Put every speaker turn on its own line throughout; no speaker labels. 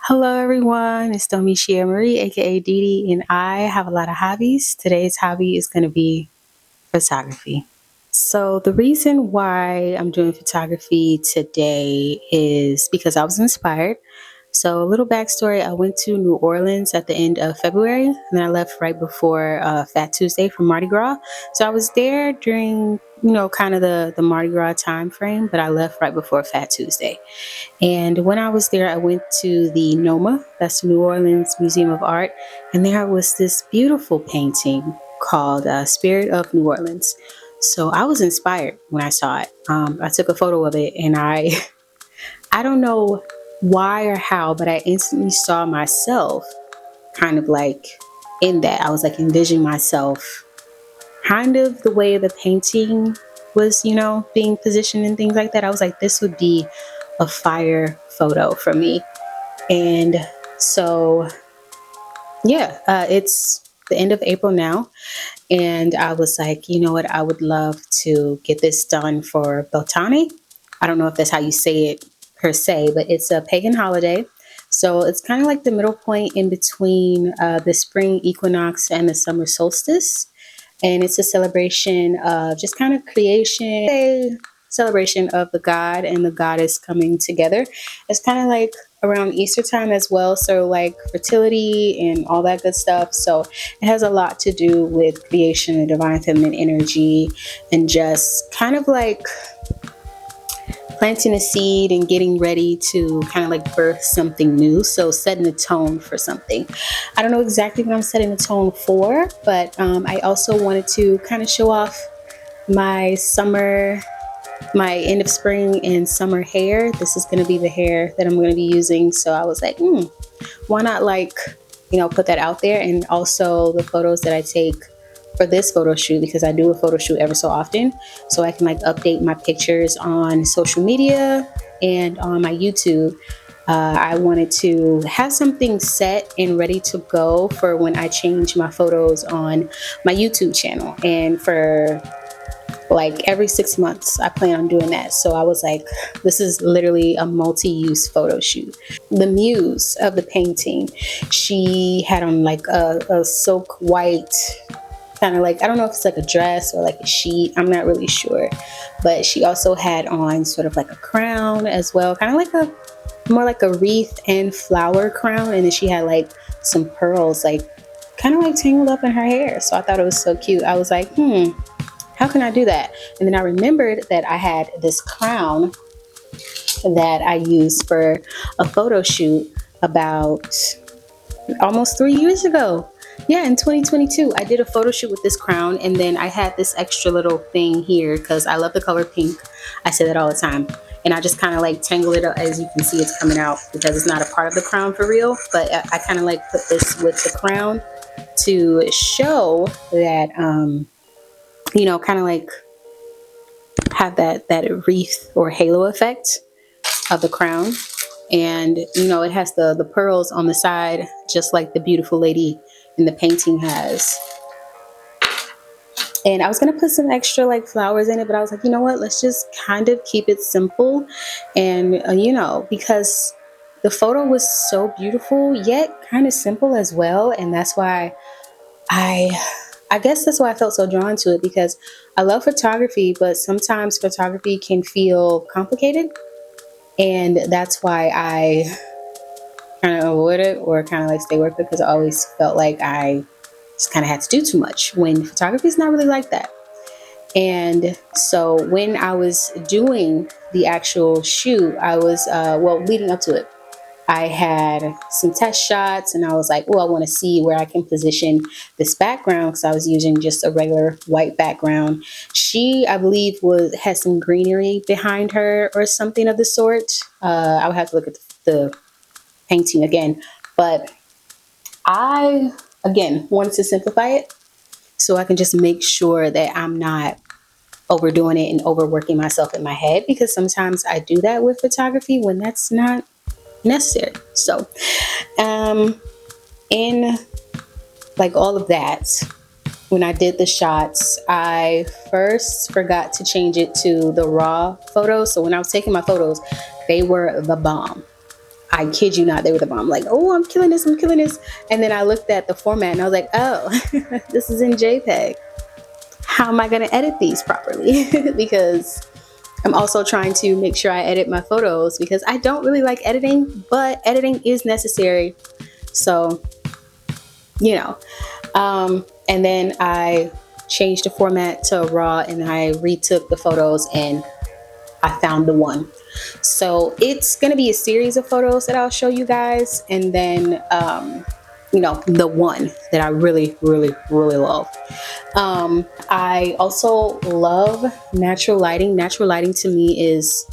Hello everyone, it's Domicia Marie, aka Didi, and I have a lot of hobbies. Today's hobby is going to be photography. So the reason why I'm doing photography today is because I was inspired. So a little backstory, I went to New Orleans at the end of February, and then I left right before Fat Tuesday for Mardi Gras. So I was there during, kind of the Mardi Gras time frame, but I left right before Fat Tuesday. And when I was there, I went to the NOMA, that's New Orleans Museum of Art, and there was this beautiful painting called Spirit of New Orleans. So I was inspired when I saw it. I took a photo of it, and I don't know why or how, but I instantly saw myself kind of like in that. I was like envisioning myself kind of the way the painting was, being positioned and things like that. I was like, this would be a fire photo for me. And so, yeah, it's the end of April now. And I was like, you know what? I would love to get this done for Beltane. I don't know if that's how you say it per se, but it's a pagan holiday. So it's kind of like the middle point in between the spring equinox and the summer solstice. And it's a celebration of just kind of creation, a celebration of the god and the goddess coming together. It's kind of like around Easter time as well, so like fertility and all that good stuff. So it has a lot to do with creation and divine feminine energy, and just kind of like planting a seed and getting ready to kind of like birth something new. So setting the tone for something. I don't know exactly what I'm setting the tone for, but I also wanted to kind of show off my summer, my end of spring and summer hair. This is going to be the hair that I'm going to be using. So I was like, why not put that out there? And also the photos that I take for this photo shoot, because I do a photo shoot ever so often, so I can like update my pictures on social media and on my YouTube. I wanted to have something set and ready to go for when I change my photos on my YouTube channel. And for like every 6 months, I plan on doing that. So I was like, this is literally a multi-use photo shoot. The muse of the painting, she had on like a silk white kind of like, I don't know if it's like a dress or like a sheet, I'm not really sure, but she also had on sort of like a crown as well, kind of like a more like a wreath and flower crown, and then she had like some pearls like kind of like tangled up in her hair. So I thought it was so cute. I was like, how can I do that? And then I remembered that I had this crown that I used for a photo shoot about almost 3 years ago. Yeah, in 2022, I did a photo shoot with this crown, and then I had this extra little thing here because I love the color pink. I say that all the time. And I just kind of like tangle it up. As you can see, it's coming out because it's not a part of the crown for real. But I kind of like put this with the crown to show that, kind of like have that wreath or halo effect of the crown. And, it has the pearls on the side, just like the beautiful lady in the painting has. And I was going to put some extra like flowers in it, but I was like, you know what, let's just kind of keep it simple. And, because the photo was so beautiful, yet kind of simple as well. And that's why I guess that's why I felt so drawn to it, because I love photography, but sometimes photography can feel complicated. And that's why I kind of avoid it or kind of like stay away from it, because I always felt like I just kind of had to do too much when photography is not really like that. And so when I was doing the actual shoot, I was, leading up to it, I had some test shots, and I was like, oh, I want to see where I can position this background, because I was using just a regular white background. She, I believe, had some greenery behind her or something of the sort. I would have to look at the painting again, but I, again, wanted to simplify it so I can just make sure that I'm not overdoing it and overworking myself in my head, because sometimes I do that with photography when that's not necessary. So in like all of that, when I did the shots, I first forgot to change it to the raw photos. So when I was taking my photos, they were the bomb. I kid you not, they were the bomb. Like, oh, I'm killing this, I'm killing this. And then I looked at the format and I was like, oh, this is in JPEG. How am I going to edit these properly? Because I'm also trying to make sure I edit my photos, because I don't really like editing, but editing is necessary. So, you know. And then I changed the format to RAW, and I retook the photos and I found the one. So it's going to be a series of photos that I'll show you guys, and then you know, the one that I really love. I also love natural lighting. Natural lighting to me is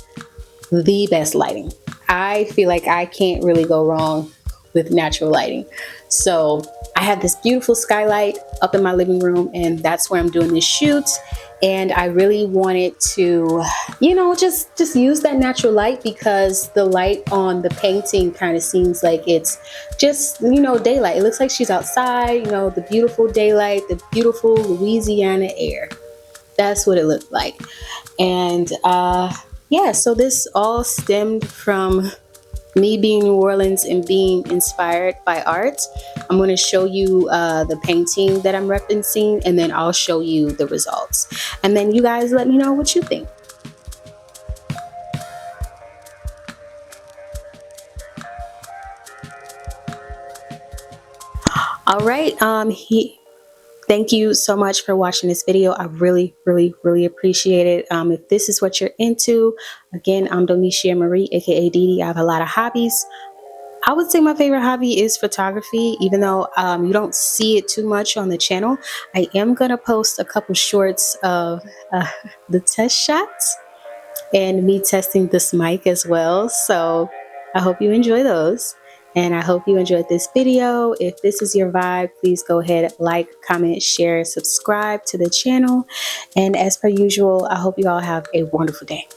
the best lighting. I feel like I can't really go wrong with natural lighting. So I have this beautiful skylight up in my living room, and that's where I'm doing this shoot. And I really wanted to, you know, just use that natural light, because the light on the painting kind of seems like it's just, you know, daylight. It looks like she's outside, you know, the beautiful daylight, the beautiful Louisiana air. That's what it looked like. And yeah, so this all stemmed from me being in New Orleans and being inspired by art. I'm going to show you the painting that I'm referencing, and then I'll show you the results. And then you guys let me know what you think. All right. Thank you so much for watching this video. I really appreciate it. If this is what you're into, again, I'm Donisha Marie, aka Didi. I have a lot of hobbies. I would say my favorite hobby is photography, even though you don't see it too much on the channel. I am going to post a couple shorts of the test shots and me testing this mic as well. So I hope you enjoy those. And I hope you enjoyed this video. If this is your vibe, please go ahead, like, comment, share, subscribe to the channel. And as per usual, I hope you all have a wonderful day.